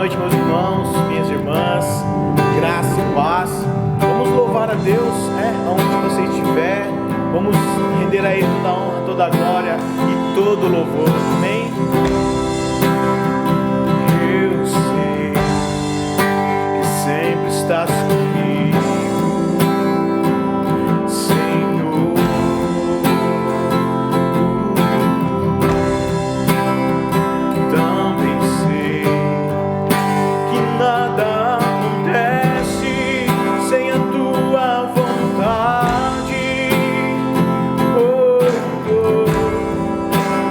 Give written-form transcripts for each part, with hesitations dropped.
noite, meus irmãos, minhas irmãs, graça e paz. Vamos louvar a Deus, onde você estiver. Vamos render a Ele toda a honra, toda a glória e todo o louvor. Amém? Eu sei que sempre estás comigo, Senhor. Também sei que nada acontece sem a tua vontade.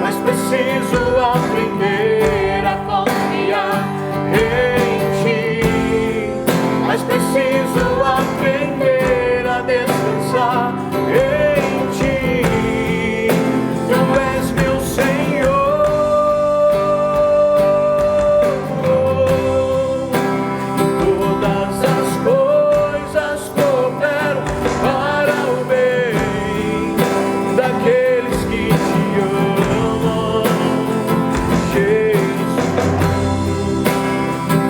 Mas preciso aprender a confiar em ti. Mas preciso aprender a descansar em ti. Tu és meu Senhor. Todas as coisas cooperam para o bem daqueles que te amam, Jesus.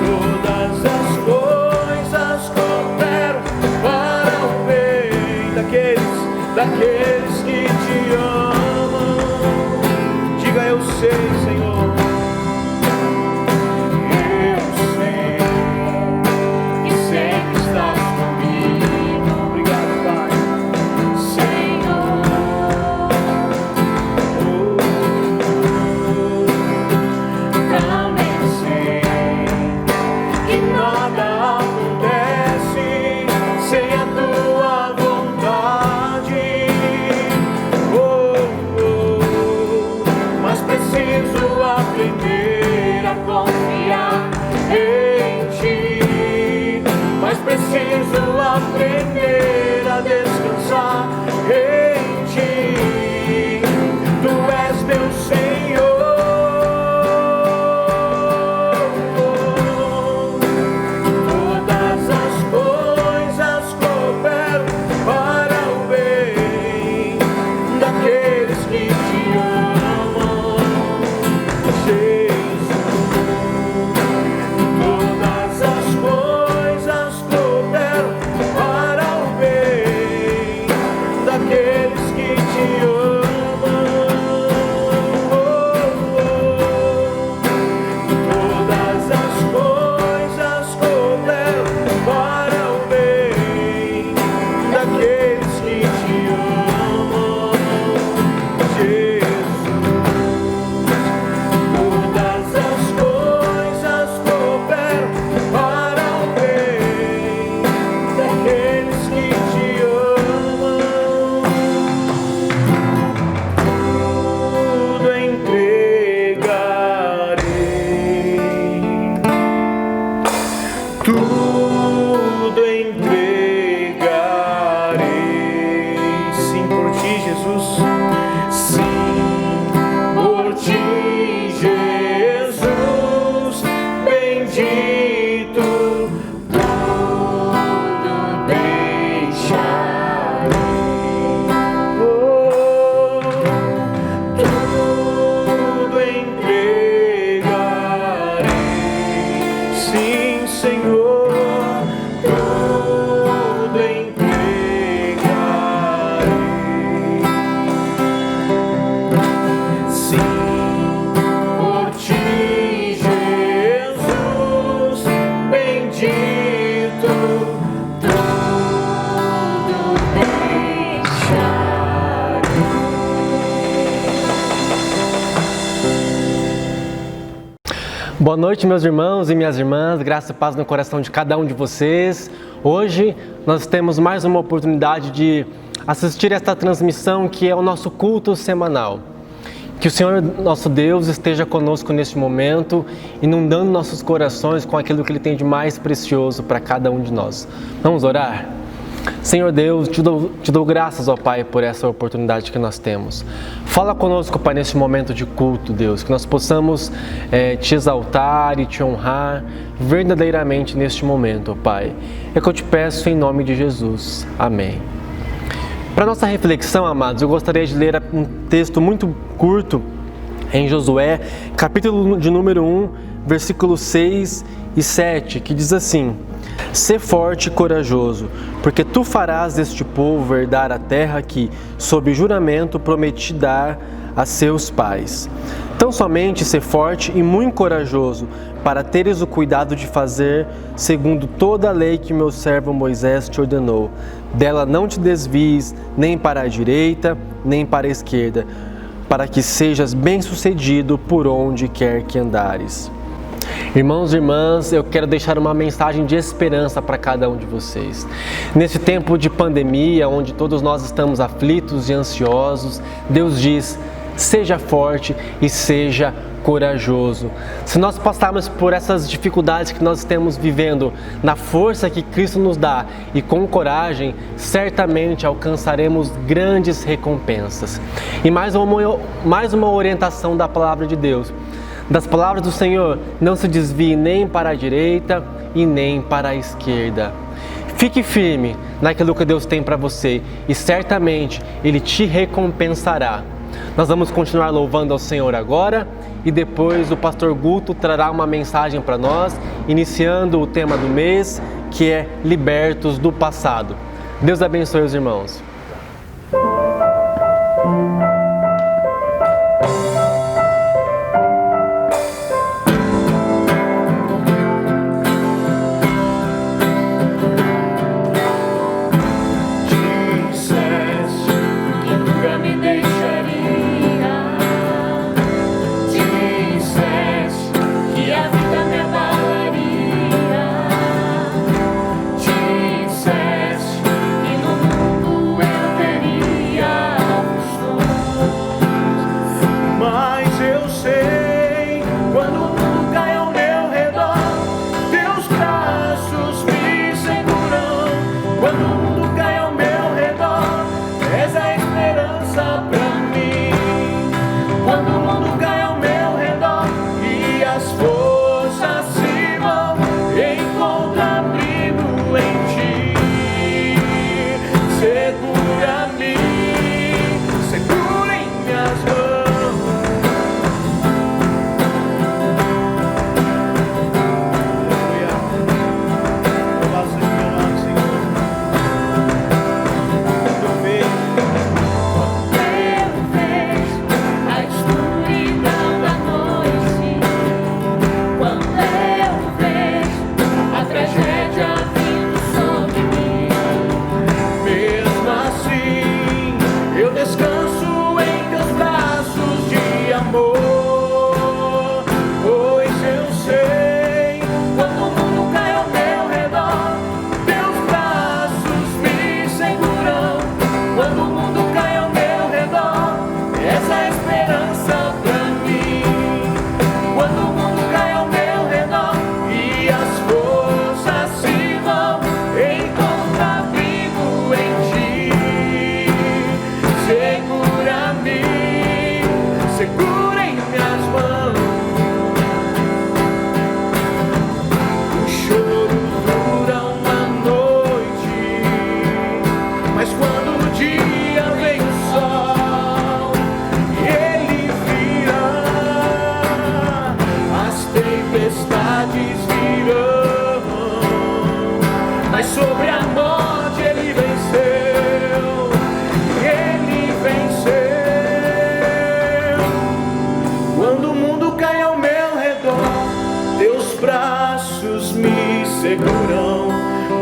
Todas as coisas cooperam para o bem daqueles que te amam. Diga: eu sei, Senhor. Eu sei que sempre estás comigo. Obrigado, Pai. Senhor. Também sei que nada acontece sem a tua vontade. Mas preciso aprender a confiar em ti. Mas preciso aprender a descansar em ti. Tu és meu Senhor. Todas as coisas cooperam para o bem daqueles que te amam, Jesus. Todas as coisas cooperam para o bem daqueles que te amam. Todas as coisas cooperam para o bem daqueles que te amam, Jesus. Todas as coisas cooperam para o bem daqueles que te amam. Tudo entregarei, tudo entregarei. Sim, por ti, Jesus. Sim, por ti, Jesus. Bendito, tudo deixarei. Tudo entregarei. Sim, Senhor. Tudo entregarei. Sim, por ti, Jesus. Bendito, tudo deixarei. Boa noite, meus irmãos e minhas irmãs, graça e paz no coração de cada um de vocês. Hoje nós temos mais uma oportunidade de assistir esta transmissão que é o nosso culto semanal. Que o Senhor, nosso Deus, esteja conosco neste momento, inundando nossos corações com aquilo que Ele tem de mais precioso para cada um de nós. Vamos orar? Senhor Deus, te dou graças, ó Pai, por essa oportunidade que nós temos. Fala conosco, Pai, nesse momento de culto, Deus, que nós possamos te exaltar e te honrar verdadeiramente neste momento, ó Pai. É que eu te peço em nome de Jesus. Amém. Para nossa reflexão, amados, eu gostaria de ler um texto muito curto em Josué, capítulo de número 1, versículos 6 e 7, que diz assim: Sê forte e corajoso, porque tu farás deste povo herdar a terra que, sob juramento, prometi dar a seus pais. Tão somente ser forte e muito corajoso, para teres o cuidado de fazer segundo toda a lei que meu servo Moisés te ordenou. Dela não te desvies, nem para a direita, nem para a esquerda, para que sejas bem-sucedido por onde quer que andares. Irmãos e irmãs, eu quero deixar uma mensagem de esperança para cada um de vocês. Nesse tempo de pandemia, onde todos nós estamos aflitos e ansiosos, Deus diz: seja forte e seja corajoso. Se nós passarmos por essas dificuldades que nós estamos vivendo, na força que Cristo nos dá e com coragem, certamente alcançaremos grandes recompensas. E mais uma orientação da palavra de Deus. Das palavras do Senhor, não se desvie nem para a direita e nem para a esquerda. Fique firme naquilo que Deus tem para você e certamente Ele te recompensará. Nós vamos continuar louvando ao Senhor agora e depois o pastor Guto trará uma mensagem para nós, iniciando o tema do mês, que é Libertos do Passado. Deus abençoe os irmãos.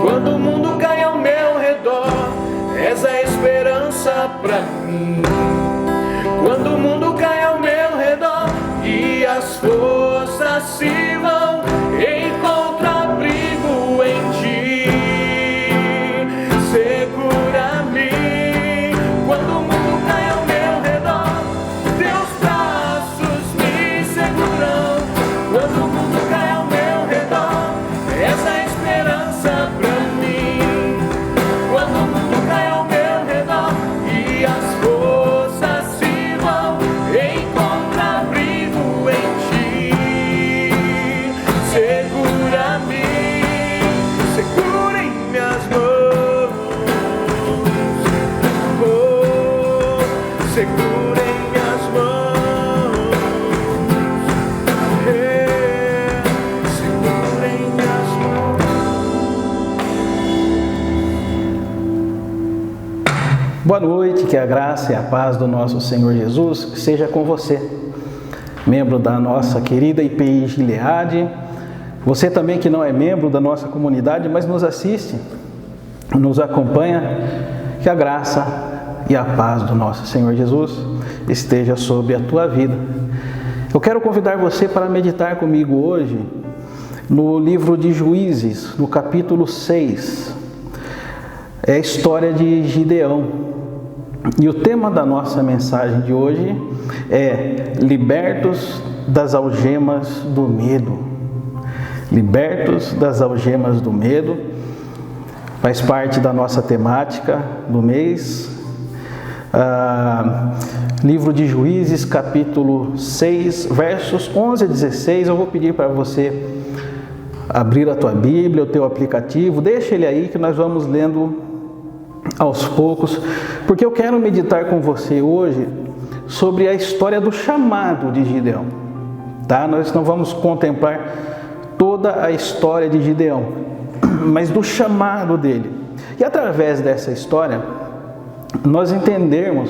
Quando o mundo cai ao meu redor, és a esperança pra mim. Quando o mundo cai ao meu redor e as forças se vão, encontro abrigo em ti. Segura-me. Quando o mundo cai ao meu redor, teus braços me seguram. Quando o mundo cai ao meu redor, és a esperança pra mim. Quando o mundo cai ao meu redor e as forças se vão, encontro abrigo em ti. Boa noite, que a graça e a paz do nosso Senhor Jesus seja com você, membro da nossa querida IPI Gileade, você também que não é membro da nossa comunidade, mas nos assiste, nos acompanha, que a graça e a paz do nosso Senhor Jesus esteja sobre a tua vida. Eu quero convidar você para meditar comigo hoje no livro de Juízes, no capítulo 6, é a história de Gideão. E o tema da nossa mensagem de hoje é libertos das algemas do medo. Libertos das algemas do medo. Faz parte da nossa temática do mês. Livro de Juízes, capítulo 6, versos 11 a 16. Eu vou pedir para você abrir a tua Bíblia, o teu aplicativo. Deixa ele aí que nós vamos lendo aos poucos, porque eu quero meditar com você hoje sobre a história do chamado de Gideão, tá? Nós não vamos contemplar toda a história de Gideão, mas do chamado dele. E através dessa história, nós entendermos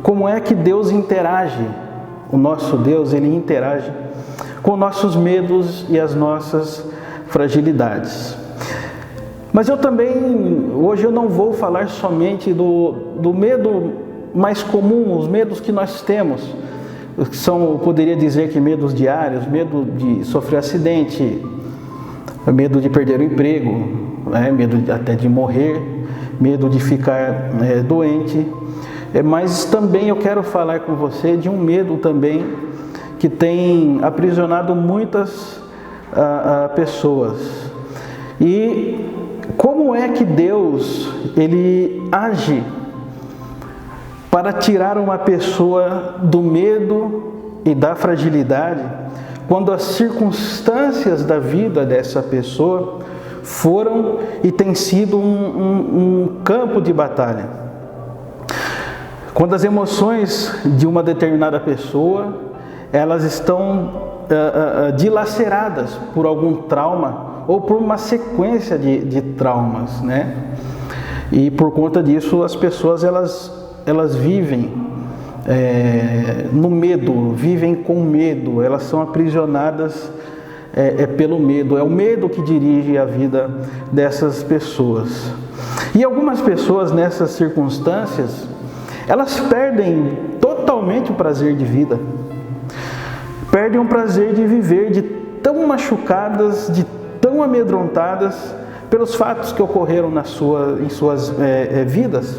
como é que Deus interage, o nosso Deus, ele interage com nossos medos e as nossas fragilidades. Mas eu também, hoje eu não vou falar somente do medo mais comum, os medos que nós temos, que são, eu poderia dizer que medos diários, medo de sofrer acidente, medo de perder o emprego, medo até de morrer, medo de ficar doente, mas também eu quero falar com você de um medo também que tem aprisionado muitas pessoas. E como é que Deus, ele age para tirar uma pessoa do medo e da fragilidade, quando as circunstâncias da vida dessa pessoa foram e têm sido um campo de batalha? Quando as emoções de uma determinada pessoa, elas estão dilaceradas por algum trauma, ou por uma sequência de traumas, né? E por conta disso as pessoas elas vivem no medo, vivem com medo, elas são aprisionadas pelo medo, é o medo que dirige a vida dessas pessoas. E algumas pessoas nessas circunstâncias, elas perdem totalmente o prazer de vida, perdem o prazer de viver, de tão machucadas, de tão amedrontadas pelos fatos que ocorreram em suas vidas.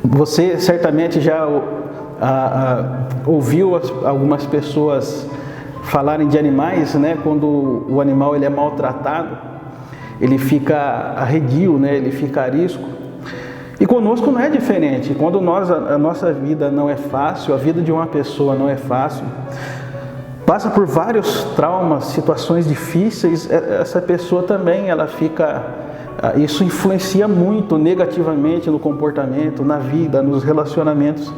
Você certamente já ouviu algumas pessoas falarem de animais, né? Quando o animal ele é maltratado, ele fica arredio, né? Ele fica arisco. E conosco não é diferente. Quando a nossa vida não é fácil, a vida de uma pessoa não é fácil, passa por vários traumas, situações difíceis, essa pessoa também, ela fica, isso influencia muito negativamente no comportamento, na vida, nos relacionamentos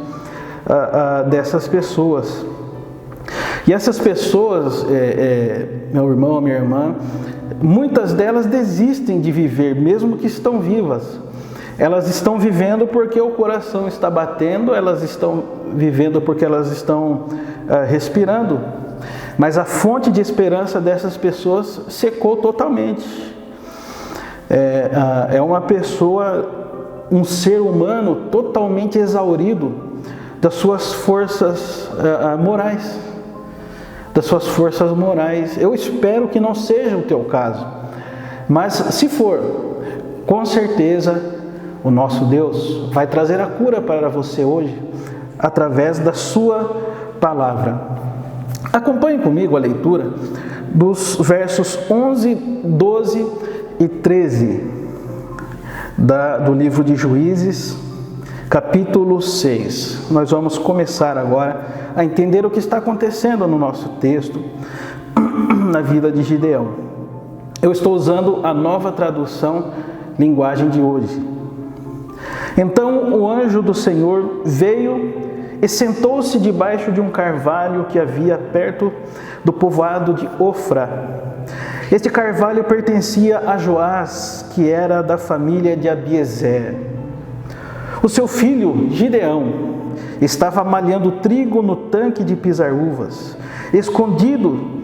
dessas pessoas. E essas pessoas, meu irmão, minha irmã, muitas delas desistem de viver, mesmo que estão vivas. Elas estão vivendo porque o coração está batendo, elas estão vivendo porque elas estão respirando. Mas a fonte de esperança dessas pessoas secou totalmente. É uma pessoa, um ser humano totalmente exaurido das suas forças morais. Das suas forças morais. Eu espero que não seja o teu caso. Mas se for, com certeza o nosso Deus vai trazer a cura para você hoje, através da sua palavra. Acompanhe comigo a leitura dos versos 11, 12 e 13 do livro de Juízes, capítulo 6. Nós vamos começar agora a entender o que está acontecendo no nosso texto, na vida de Gideão. Eu estou usando a Nova Tradução Linguagem de hoje. Então o anjo do Senhor veio e sentou-se debaixo de um carvalho que havia perto do povoado de Ofra. Este carvalho pertencia a Joás, que era da família de Abiezer. O seu filho, Gideão, estava malhando trigo no tanque de pisar uvas, escondido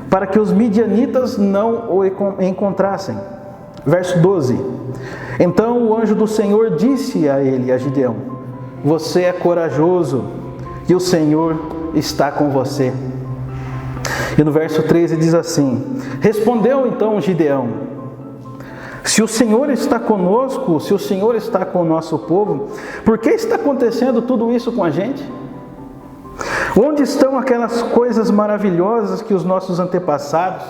para que os midianitas não o encontrassem. Verso 12. Então o anjo do Senhor disse a ele, a Gideão: você é corajoso e o Senhor está com você. E no verso 13 diz assim: respondeu então Gideão: se o Senhor está conosco, se o Senhor está com o nosso povo, por que está acontecendo tudo isso com a gente? Onde estão aquelas coisas maravilhosas que os nossos antepassados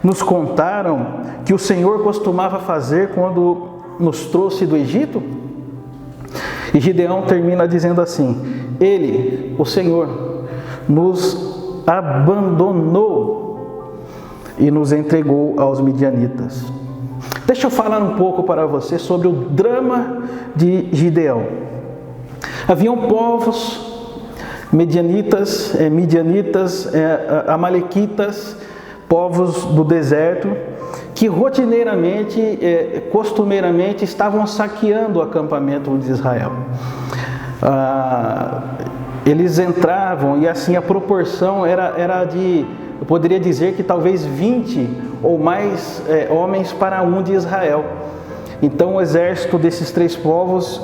nos contaram que o Senhor costumava fazer quando nos trouxe do Egito? E Gideão termina dizendo assim: Ele, o Senhor, nos abandonou e nos entregou aos midianitas. Deixa eu falar um pouco para você sobre o drama de Gideão. Haviam povos midianitas, amalequitas, povos do deserto, que rotineiramente, costumeiramente estavam saqueando o acampamento de Israel. Eles entravam e assim a proporção era de, eu poderia dizer que talvez 20 ou mais homens para um de Israel. Então o exército desses três povos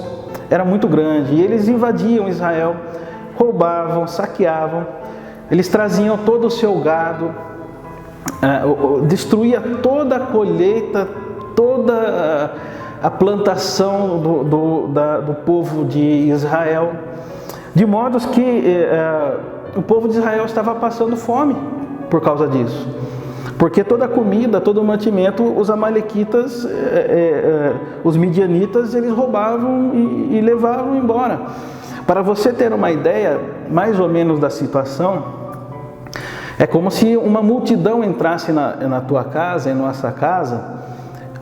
era muito grande e eles invadiam Israel, roubavam, saqueavam, eles traziam todo o seu gado, destruía toda a colheita, toda a plantação do povo de Israel, de modo que o povo de Israel estava passando fome por causa disso, porque toda a comida, todo o mantimento, os amalequitas, os midianitas, eles roubavam e levavam embora. Para você ter uma ideia mais ou menos da situação, é como se uma multidão entrasse na tua casa, em nossa casa,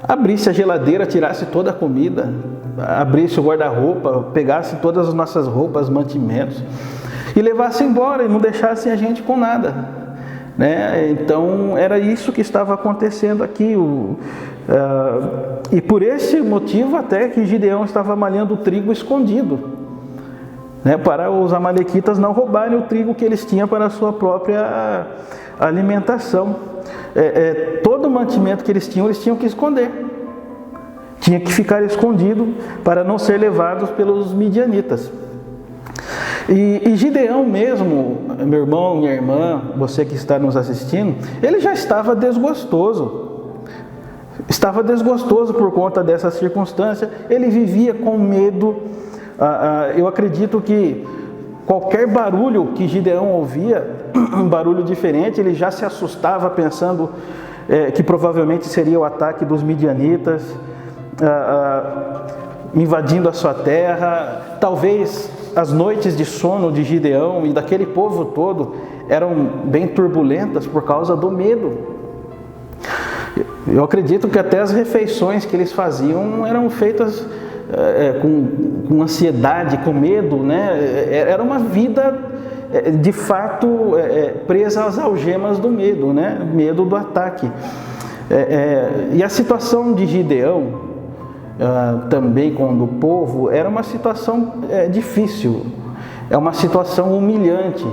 abrisse a geladeira, tirasse toda a comida, abrisse o guarda-roupa, pegasse todas as nossas roupas, mantimentos e levasse embora e não deixasse a gente com nada, né? Então era isso que estava acontecendo aqui, e por esse motivo até que Gideão estava malhando o trigo escondido, né, para os amalequitas não roubarem o trigo que eles tinham para a sua própria alimentação. Todo o mantimento que eles tinham que esconder. Tinha que ficar escondido para não ser levados pelos midianitas. E Gideão mesmo, meu irmão, minha irmã, você que está nos assistindo, ele já estava desgostoso. Estava desgostoso por conta dessa circunstância. Ele vivia com medo. Eu acredito que qualquer barulho que Gideão ouvia, um barulho diferente, ele já se assustava pensando que provavelmente seria o ataque dos midianitas, invadindo a sua terra. Talvez as noites de sono de Gideão e daquele povo todo eram bem turbulentas por causa do medo. Eu acredito que até as refeições que eles faziam eram feitas com ansiedade, com medo, né? Era uma vida de fato presa às algemas do medo, né? Medo do ataque. E a situação de Gideão, também com o povo, era uma situação difícil, é uma situação humilhante,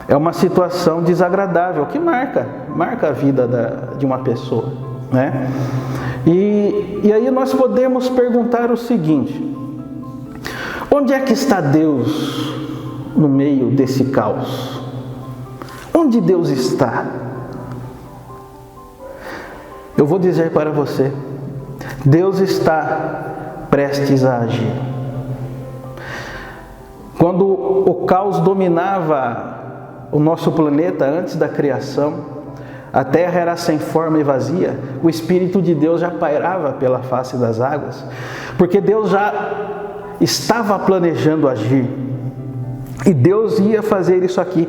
é uma situação desagradável que marca a vida de uma pessoa, né? E aí nós podemos perguntar o seguinte: onde é que está Deus no meio desse caos? Onde Deus está? Eu vou dizer para você, Deus está prestes a agir. Quando o caos dominava o nosso planeta antes da criação, a terra era sem forma e vazia, o Espírito de Deus já pairava pela face das águas, porque Deus já estava planejando agir, e Deus ia fazer isso aqui.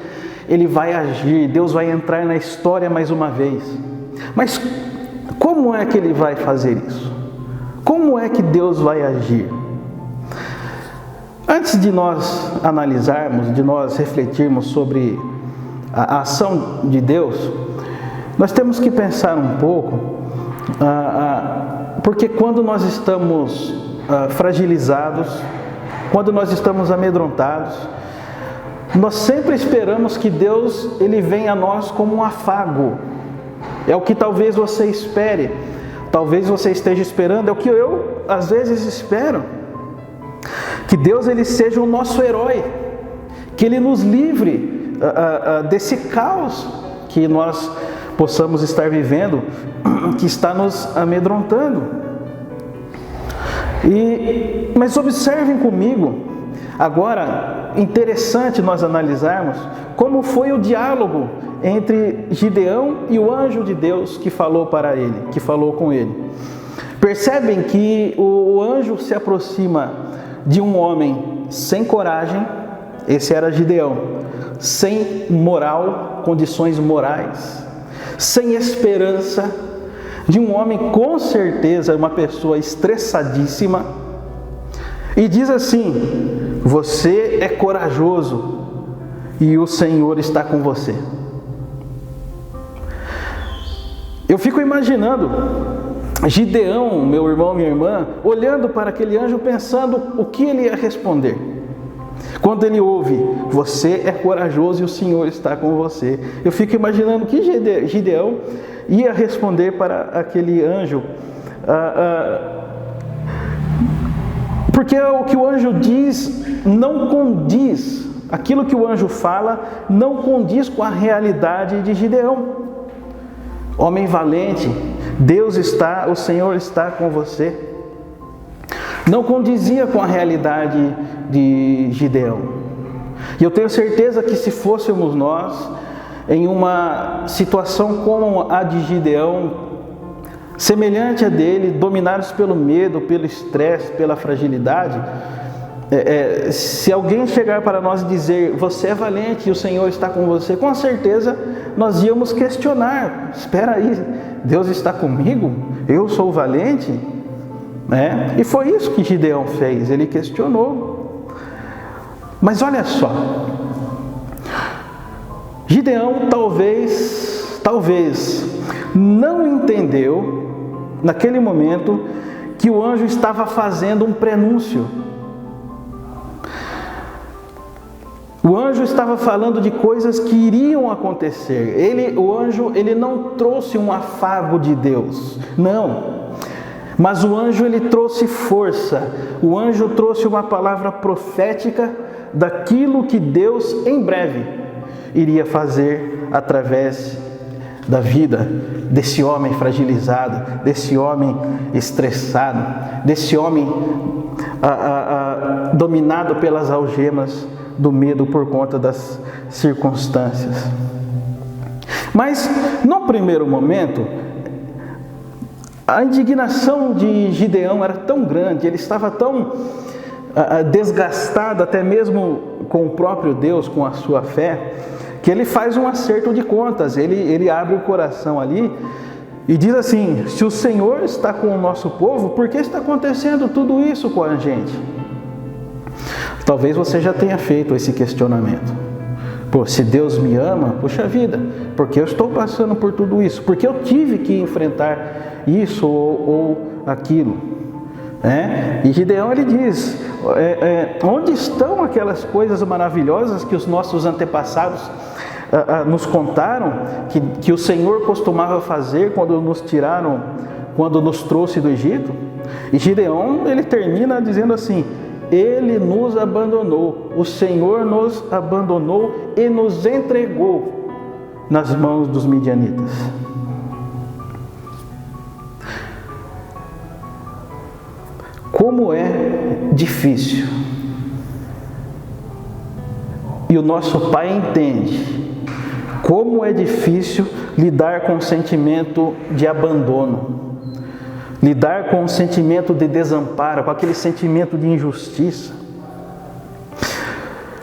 Ele vai agir, Deus vai entrar na história mais uma vez. Mas como é que Ele vai fazer isso? Como é que Deus vai agir? Antes de nós analisarmos, de nós refletirmos sobre a ação de Deus, nós temos que pensar um pouco, porque quando nós estamos fragilizados, quando nós estamos amedrontados, nós sempre esperamos que Deus ele venha a nós como um afago. É o que talvez você espere, talvez você esteja esperando, é o que eu às vezes espero. Que Deus ele seja o nosso herói, que Ele nos livre desse caos que nós possamos estar vivendo, que está nos amedrontando. Mas observem comigo, agora, interessante nós analisarmos como foi o diálogo entre Gideão e o anjo de Deus que falou para ele, que falou com ele. Percebem que o anjo se aproxima de um homem sem coragem, esse era Gideão, sem moral, condições morais, sem esperança, de um homem com certeza, uma pessoa estressadíssima, e diz assim: você é corajoso e o Senhor está com você. Eu fico imaginando Gideão, meu irmão, minha irmã, olhando para aquele anjo, pensando o que ele ia responder. Quando ele ouve, você é corajoso e o Senhor está com você. Eu fico imaginando que Gideão ia responder para aquele anjo. Porque o que o anjo diz não condiz, aquilo que o anjo fala não condiz com a realidade de Gideão. Homem valente, Deus está, o Senhor está com você. Não condizia com a realidade de Gideão. E eu tenho certeza que se fôssemos nós em uma situação como a de Gideão, semelhante a dele, dominados pelo medo, pelo estresse, pela fragilidade, se alguém chegar para nós e dizer, você é valente e o Senhor está com você, com certeza nós íamos questionar, espera aí, Deus está comigo? Eu sou valente? E foi isso que Gideão fez, ele questionou. Mas olha só, Gideão talvez não entendeu naquele momento que o anjo estava fazendo um prenúncio. O anjo estava falando de coisas que iriam acontecer. O anjo não trouxe um afago de Deus, não. Mas o anjo ele trouxe força. O anjo trouxe uma palavra profética daquilo que Deus em breve iria fazer através da vida desse homem fragilizado, desse homem estressado, desse homem dominado pelas algemas do medo por conta das circunstâncias. Mas, no primeiro momento, a indignação de Gideão era tão grande, ele estava tão desgastado até mesmo com o próprio Deus, com a sua fé, que ele faz um acerto de contas, ele abre o coração ali e diz assim: se o Senhor está com o nosso povo, por que está acontecendo tudo isso com a gente? Talvez você já tenha feito esse questionamento. Se Deus me ama, puxa vida, porque eu estou passando por tudo isso? Porque eu tive que enfrentar isso ou aquilo? E Gideão ele diz, onde estão aquelas coisas maravilhosas que os nossos antepassados nos contaram, que o Senhor costumava fazer quando nos trouxe do Egito? E Gideão ele termina dizendo assim: Ele nos abandonou, o Senhor nos abandonou e nos entregou nas mãos dos midianitas. Como é difícil. E o nosso Pai entende como é difícil lidar com o sentimento de abandono, lidar com o sentimento de desamparo, com aquele sentimento de injustiça.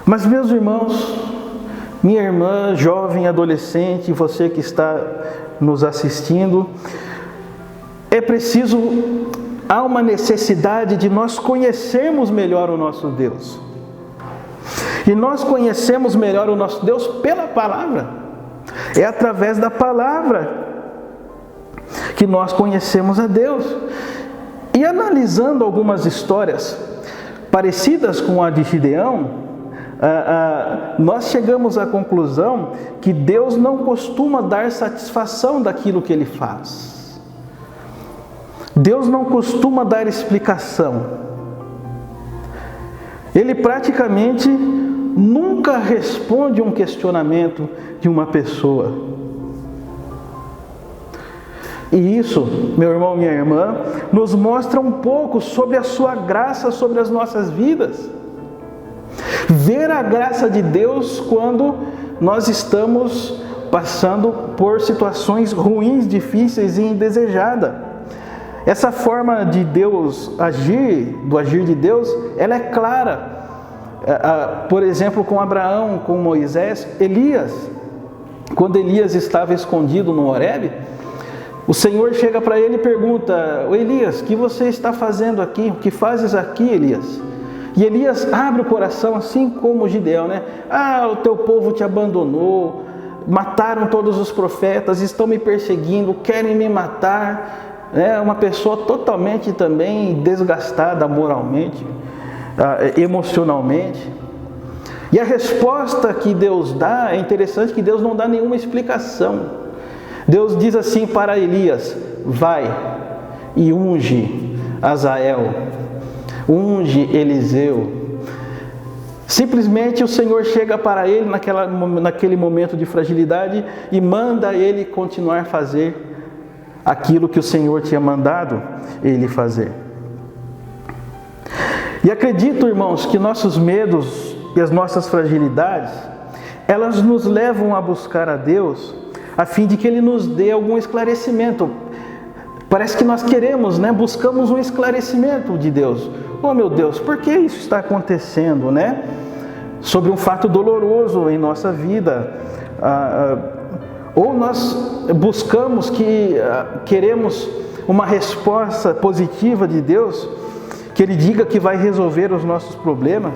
Mas, meus irmãos, minha irmã, jovem, adolescente, você que está nos assistindo, há uma necessidade de nós conhecermos melhor o nosso Deus. E nós conhecemos melhor o nosso Deus pela palavra. É através da palavra que nós conhecemos a Deus. E analisando algumas histórias parecidas com a de Gideão, nós chegamos à conclusão que Deus não costuma dar satisfação daquilo que Ele faz. Deus não costuma dar explicação. Ele praticamente nunca responde um questionamento de uma pessoa. E isso, meu irmão, minha irmã, nos mostra um pouco sobre a sua graça sobre as nossas vidas. Ver a graça de Deus quando nós estamos passando por situações ruins, difíceis e indesejadas. Essa forma de Deus agir, do agir de Deus, ela é clara. Por exemplo, com Abraão, com Moisés, Elias. Quando Elias estava escondido no Horebe, o Senhor chega para ele e pergunta: Elias, o que você está fazendo aqui? O que fazes aqui, Elias? E Elias abre o coração, assim como Gideão, né? O teu povo te abandonou, mataram todos os profetas, estão me perseguindo, querem me matar. Uma pessoa totalmente também desgastada moralmente, emocionalmente. E a resposta que Deus dá, é interessante que Deus não dá nenhuma explicação. Deus diz assim para Elias: vai e unge Azael, unge Eliseu. Simplesmente o Senhor chega para ele naquele momento de fragilidade e manda ele continuar a fazer aquilo que o Senhor tinha mandado ele fazer. E acredito, irmãos, que nossos medos e as nossas fragilidades, elas nos levam a buscar a Deus a fim de que Ele nos dê algum esclarecimento. Parece que nós queremos, buscamos um esclarecimento de Deus. Oh meu Deus, por que isso está acontecendo, sobre um fato doloroso em nossa vida. Ou nós buscamos queremos uma resposta positiva de Deus, que Ele diga que vai resolver os nossos problemas.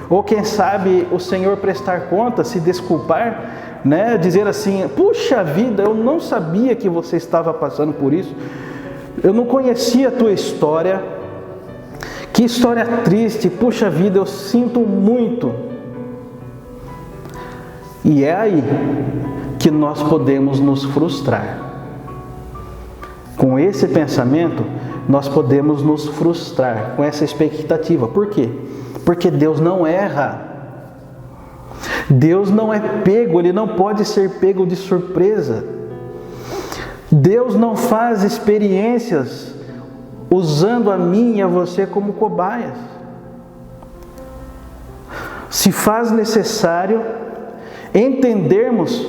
Ou quem sabe o Senhor prestar conta, se desculpar, dizer assim: puxa vida, eu não sabia que você estava passando por isso, eu não conhecia a tua história, que história triste, puxa vida, eu sinto muito. E é aí que nós podemos nos frustrar. Com esse pensamento, nós podemos nos frustrar com essa expectativa. Por quê? Porque Deus não erra. Deus não é pego, Ele não pode ser pego de surpresa. Deus não faz experiências usando a mim e a você como cobaias. Se faz necessário entendermos,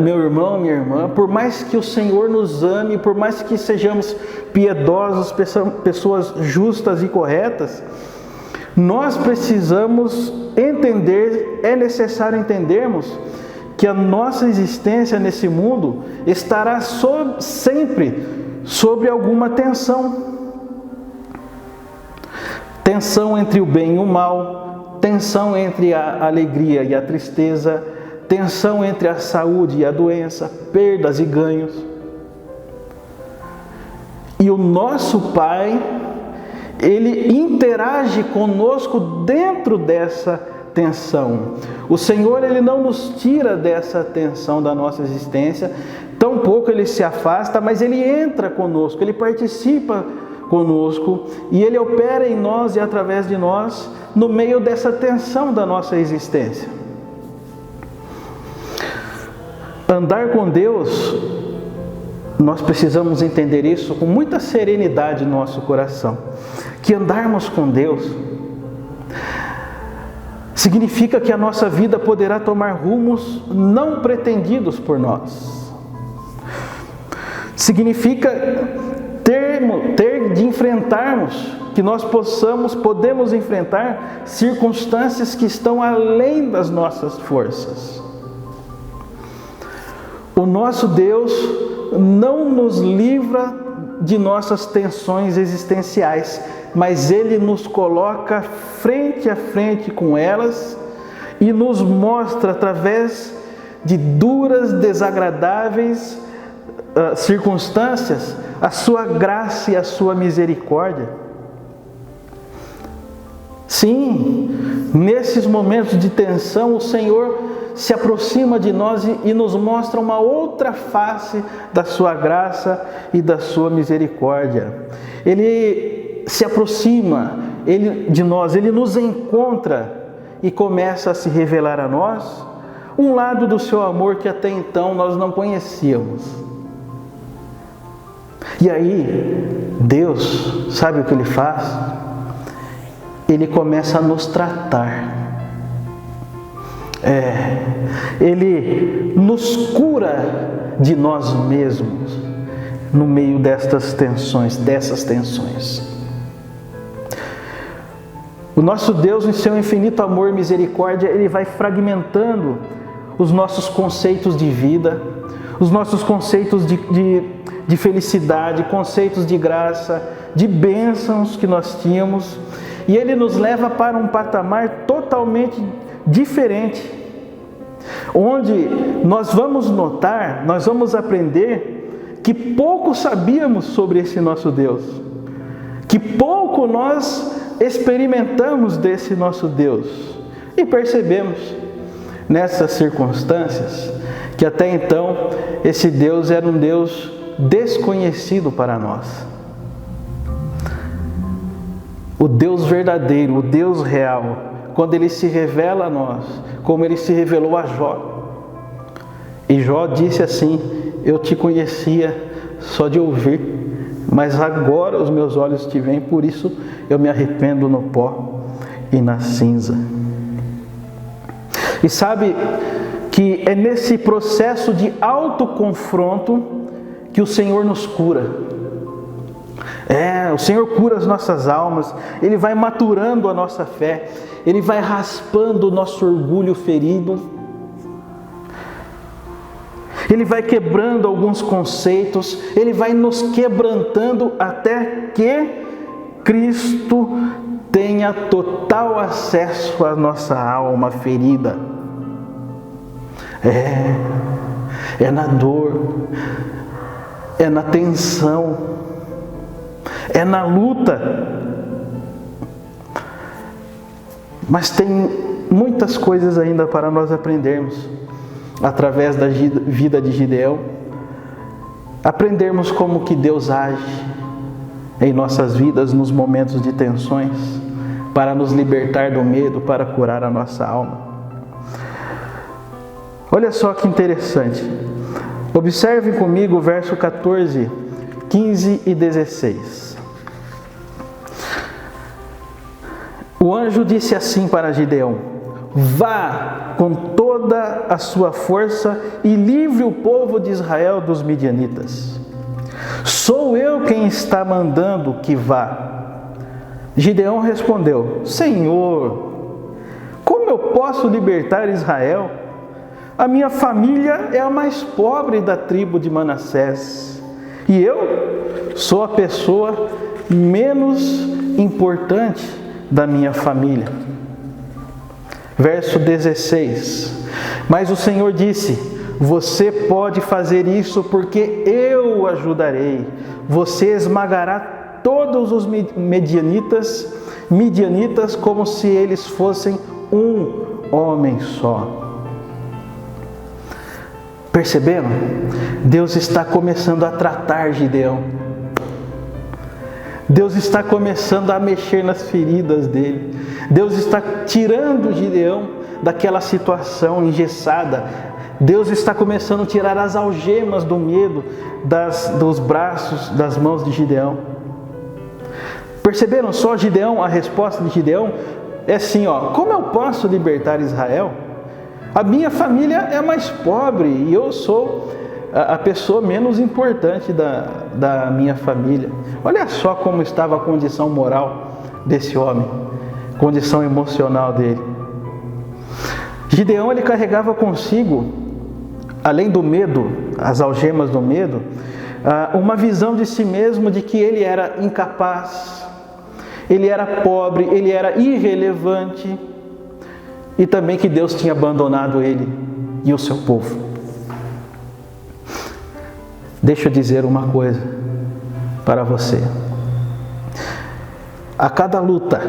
meu irmão, minha irmã, por mais que o Senhor nos ame, por mais que sejamos piedosos, pessoas justas e corretas, nós precisamos entender, é necessário entendermos que a nossa existência nesse mundo estará sempre sobre alguma tensão. Tensão entre o bem e o mal, tensão entre a alegria e a tristeza, tensão entre a saúde e a doença, perdas e ganhos. E o nosso Pai, Ele interage conosco dentro dessa tensão. O Senhor, Ele não nos tira dessa tensão da nossa existência, tampouco Ele se afasta, mas Ele entra conosco, Ele participa conosco e Ele opera em nós e através de nós no meio dessa tensão da nossa existência. Andar com Deus, nós precisamos entender isso com muita serenidade no nosso coração. Que andarmos com Deus significa que a nossa vida poderá tomar rumos não pretendidos por nós. Significa ter de enfrentarmos, que nós podemos enfrentar circunstâncias que estão além das nossas forças. O nosso Deus não nos livra de nossas tensões existenciais, mas Ele nos coloca frente a frente com elas e nos mostra através de duras, desagradáveis circunstâncias a sua graça e a sua misericórdia. Sim, nesses momentos de tensão, o Senhor se aproxima de nós e nos mostra uma outra face da sua graça e da sua misericórdia. Ele se aproxima de nós, Ele nos encontra e começa a se revelar a nós um lado do seu amor que até então nós não conhecíamos. E aí, Deus, sabe o que Ele faz? Ele começa a nos tratar. Ele nos cura de nós mesmos no meio dessas tensões. O nosso Deus, em seu infinito amor e misericórdia, Ele vai fragmentando os nossos conceitos de vida, os nossos conceitos de felicidade, conceitos de graça, de bênçãos que nós tínhamos, e Ele nos leva para um patamar totalmente diferente, onde nós vamos notar, nós vamos aprender que pouco sabíamos sobre esse nosso Deus, que pouco nós experimentamos desse nosso Deus, e percebemos nessas circunstâncias que até então esse Deus era um Deus desconhecido para nós. O Deus verdadeiro, o Deus real, quando Ele se revela a nós, como Ele se revelou a Jó. E Jó disse assim: eu te conhecia só de ouvir, mas agora os meus olhos te veem, por isso eu me arrependo no pó e na cinza. E sabe que é nesse processo de autoconfronto que o Senhor nos cura. O Senhor cura as nossas almas, Ele vai maturando a nossa fé, Ele vai raspando o nosso orgulho ferido, Ele vai quebrando alguns conceitos, Ele vai nos quebrantando até que Cristo tenha total acesso à nossa alma ferida. É na dor, é na tensão, é na luta. Mas tem muitas coisas ainda para nós aprendermos através da vida de Gideão. Aprendermos como que Deus age em nossas vidas nos momentos de tensões, para nos libertar do medo, para curar a nossa alma. Olha só que interessante. Observe comigo o verso 14, 15 e 16. O anjo disse assim para Gideão: vá com toda a sua força e livre o povo de Israel dos midianitas. Sou eu quem está mandando que vá. Gideão respondeu: Senhor, como eu posso libertar Israel? A minha família é a mais pobre da tribo de Manassés, e eu sou a pessoa menos importante da minha família. Verso 16. Mas o Senhor disse: você pode fazer isso porque eu o ajudarei. Você esmagará todos os midianitas como se eles fossem um homem só. Perceberam? Deus está começando a tratar Gideão. Deus está começando a mexer nas feridas dele. Deus está tirando Gideão daquela situação engessada. Deus está começando a tirar as algemas do medo dos braços, das mãos de Gideão. Perceberam só Gideão? A resposta de Gideão é assim, como eu posso libertar Israel? A minha família é mais pobre e eu sou a pessoa menos importante da minha família. Olha só como estava a condição moral desse homem, condição emocional dele. Gideão, ele carregava consigo, além do medo, as algemas do medo, uma visão de si mesmo de que ele era incapaz, ele era pobre, ele era irrelevante, e também que Deus tinha abandonado ele e o seu povo. Deixa eu dizer uma coisa: para você. A cada luta,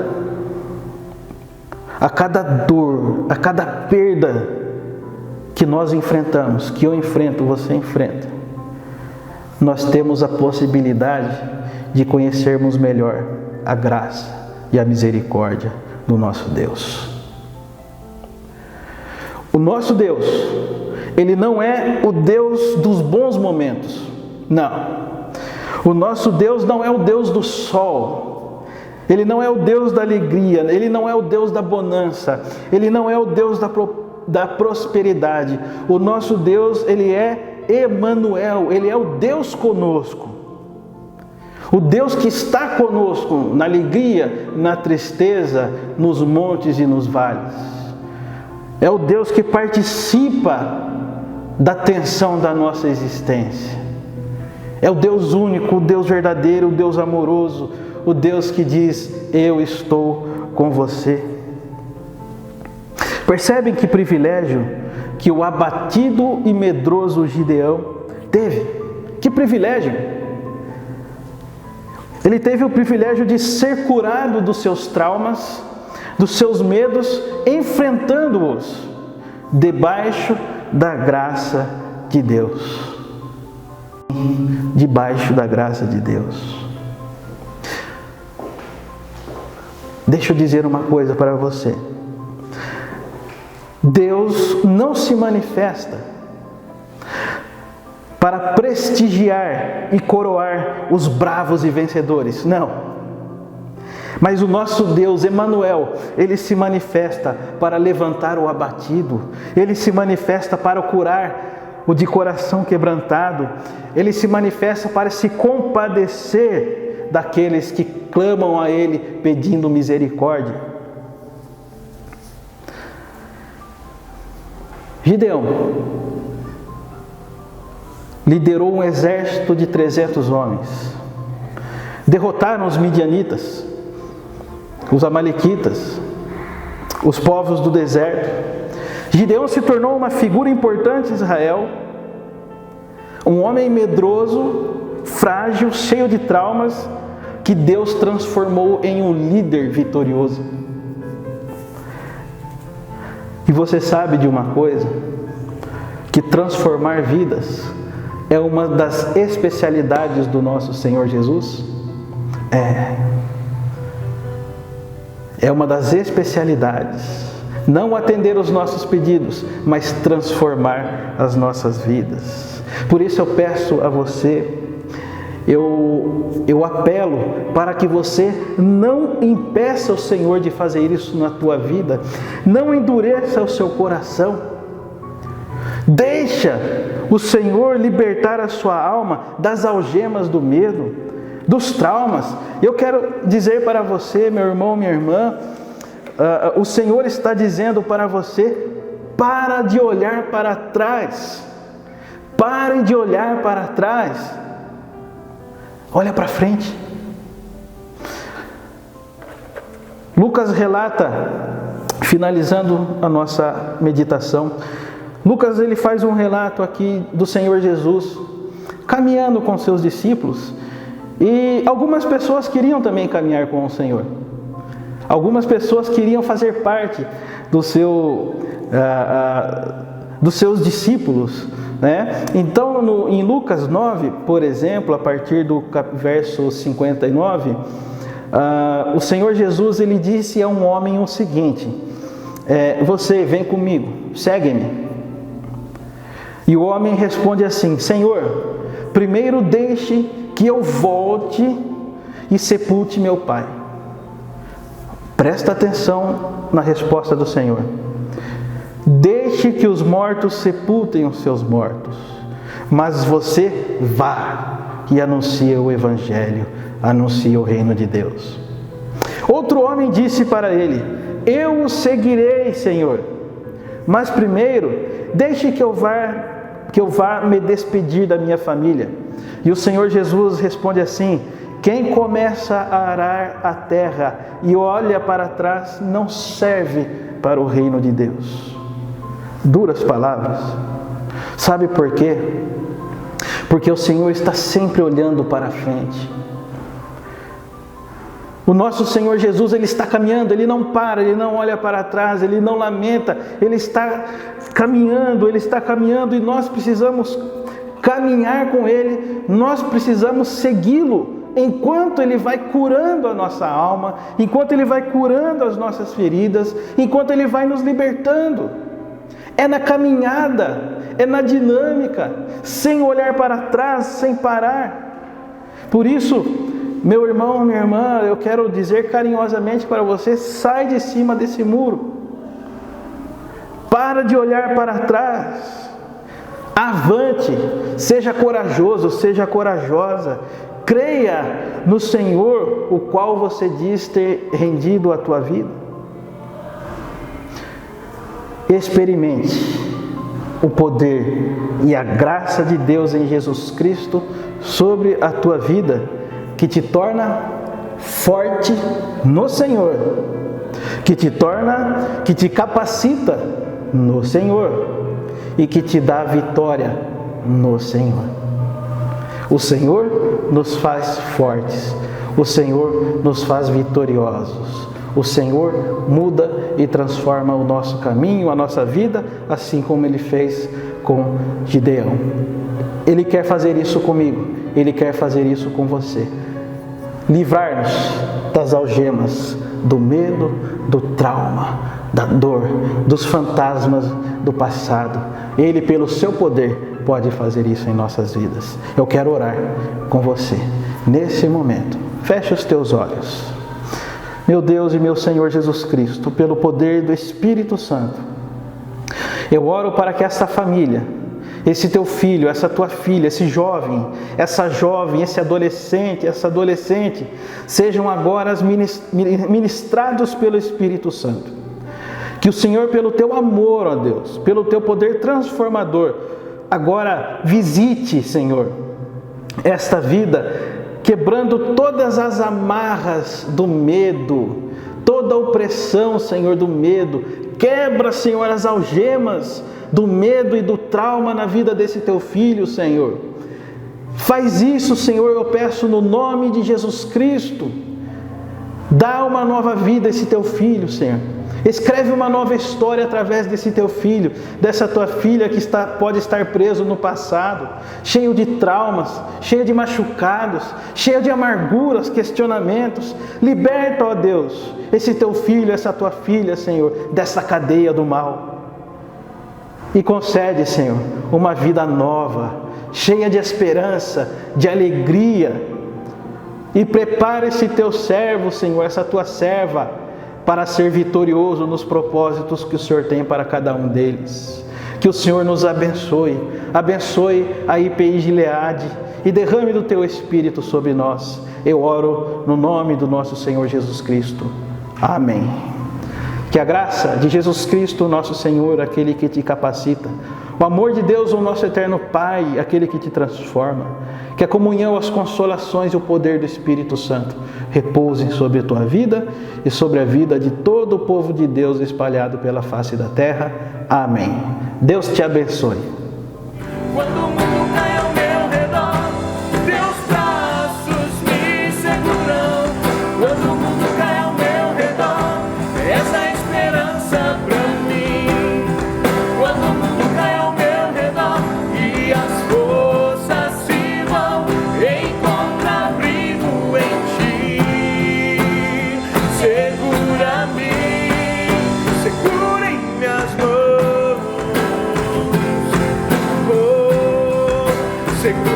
a cada dor, a cada perda que nós enfrentamos, que eu enfrento, você enfrenta, nós temos a possibilidade de conhecermos melhor a graça e a misericórdia do nosso Deus. O nosso Deus, Ele não é o Deus dos bons momentos, não. O nosso Deus não é o Deus do sol, Ele não é o Deus da alegria, Ele não é o Deus da bonança, Ele não é o Deus da prosperidade. O nosso Deus, Ele é Emanuel, Ele é o Deus conosco. O Deus que está conosco na alegria, na tristeza, nos montes e nos vales. É o Deus que participa da tensão da nossa existência. É o Deus único, o Deus verdadeiro, o Deus amoroso, o Deus que diz: eu estou com você. Percebem que privilégio que o abatido e medroso Gideão teve? Que privilégio! Ele teve o privilégio de ser curado dos seus traumas, dos seus medos, enfrentando-os debaixo da graça de Deus. Debaixo da graça de Deus. Deixa eu dizer uma coisa para você. Deus não se manifesta para prestigiar e coroar os bravos e vencedores, não. Mas o nosso Deus, Emanuel, Ele se manifesta para levantar o abatido, Ele se manifesta para curar o de coração quebrantado, Ele se manifesta para se compadecer daqueles que clamam a Ele pedindo misericórdia. Gideão liderou um exército de 300 homens. Derrotaram os midianitas, os amalequitas, os povos do deserto. Gideão se tornou uma figura importante em Israel, um homem medroso, frágil, cheio de traumas, que Deus transformou em um líder vitorioso. E você sabe de uma coisa? Que transformar vidas é uma das especialidades do nosso Senhor Jesus? É uma das especialidades. Não atender os nossos pedidos, mas transformar as nossas vidas. Por isso eu peço a você, eu apelo para que você não impeça o Senhor de fazer isso na tua vida. Não endureça o seu coração. Deixa o Senhor libertar a sua alma das algemas do medo, dos traumas. Eu quero dizer para você, meu irmão, minha irmã, o Senhor está dizendo para você: para de olhar para trás. Pare de olhar para trás. Olha para frente. Lucas relata, finalizando a nossa meditação, Lucas ele faz um relato aqui do Senhor Jesus caminhando com seus discípulos, e algumas pessoas queriam também caminhar com o Senhor. Algumas pessoas queriam fazer parte dos seus discípulos, né? Então em Lucas 9, por exemplo, a partir do verso 59, o Senhor Jesus ele disse a um homem o seguinte: você vem comigo, segue-me. E o homem responde assim: Senhor, primeiro deixe que eu volte e sepulte meu pai. Presta atenção na resposta do Senhor. Deixe que os mortos sepultem os seus mortos, mas você vá e anuncie o Evangelho, anuncie o reino de Deus. Outro homem disse para ele: eu o seguirei, Senhor, mas primeiro deixe que eu vá me despedir da minha família. E o Senhor Jesus responde assim: quem começa a arar a terra e olha para trás não serve para o reino de Deus. Duras palavras. Sabe por quê? Porque o Senhor está sempre olhando para frente. O nosso Senhor Jesus, Ele está caminhando, Ele não para, Ele não olha para trás, Ele não lamenta, Ele está caminhando e nós precisamos caminhar com Ele, nós precisamos segui-lo enquanto Ele vai curando a nossa alma, enquanto Ele vai curando as nossas feridas, enquanto Ele vai nos libertando. É na caminhada, é na sem olhar para trás, sem parar. Por isso, meu irmão, minha irmã, eu quero dizer carinhosamente para você, sai de cima desse muro. Para de olhar para trás. Avante, seja corajoso, seja corajosa. Creia no Senhor, o qual você diz ter rendido a tua vida. Experimente o poder e a graça de Deus em Jesus Cristo sobre a tua vida, que te torna forte no Senhor, que te capacita no Senhor e que te dá vitória no Senhor. O Senhor nos faz fortes, o Senhor nos faz vitoriosos, o Senhor muda e transforma o nosso caminho, a nossa vida, assim como Ele fez com Gideão. Ele quer fazer isso comigo, Ele quer fazer isso com você. Livrar-nos das algemas, do medo, do trauma, da dor, dos fantasmas do passado. Ele, pelo seu poder, pode fazer isso em nossas vidas. Eu quero orar com você nesse momento. Feche os teus olhos. Meu Deus e meu Senhor Jesus Cristo, pelo poder do Espírito Santo, eu oro para que essa família, esse teu filho, essa tua filha, esse jovem, esse adolescente, essa adolescente, sejam agora ministrados pelo Espírito Santo. Que o Senhor, pelo teu amor, ó Deus, pelo teu poder transformador, agora visite, Senhor, esta vida, quebrando todas as amarras do medo, toda a opressão, Senhor, do medo. Quebra, Senhor, as algemas do medo e do trauma na vida desse teu filho, Senhor. Faz isso, Senhor, eu peço no nome de Jesus Cristo. Dá uma nova vida a esse teu filho, Senhor. Escreve uma nova história através desse teu filho, dessa tua filha que pode estar preso no passado, cheio de traumas, cheio de machucados, cheio de amarguras, questionamentos. Liberta, ó Deus, esse teu filho, essa tua filha, Senhor, dessa cadeia do mal. E concede, Senhor, uma vida nova, cheia de esperança, de alegria. E prepara esse teu servo, Senhor, essa tua serva, para ser vitorioso nos propósitos que o Senhor tem para cada um deles. Que o Senhor nos abençoe, abençoe a IPI Gileade e derrame do teu Espírito sobre nós. Eu oro no nome do nosso Senhor Jesus Cristo. Amém. Que a graça de Jesus Cristo, nosso Senhor, aquele que te capacita, o amor de Deus, o nosso eterno Pai, aquele que te transforma, que a comunhão, as consolações e o poder do Espírito Santo repousem sobre a tua vida e sobre a vida de todo o povo de Deus espalhado pela face da terra. Amém. Deus te abençoe. Quando o mundo cai ao meu redor, teus braços me seguram. Quando o mundo cai ao meu redor, essa é a esperança pra mim. Quando o mundo cai ao meu redor e as forças se vão, encontro abrigo em ti. Segura-me, segura em minhas mãos. Segura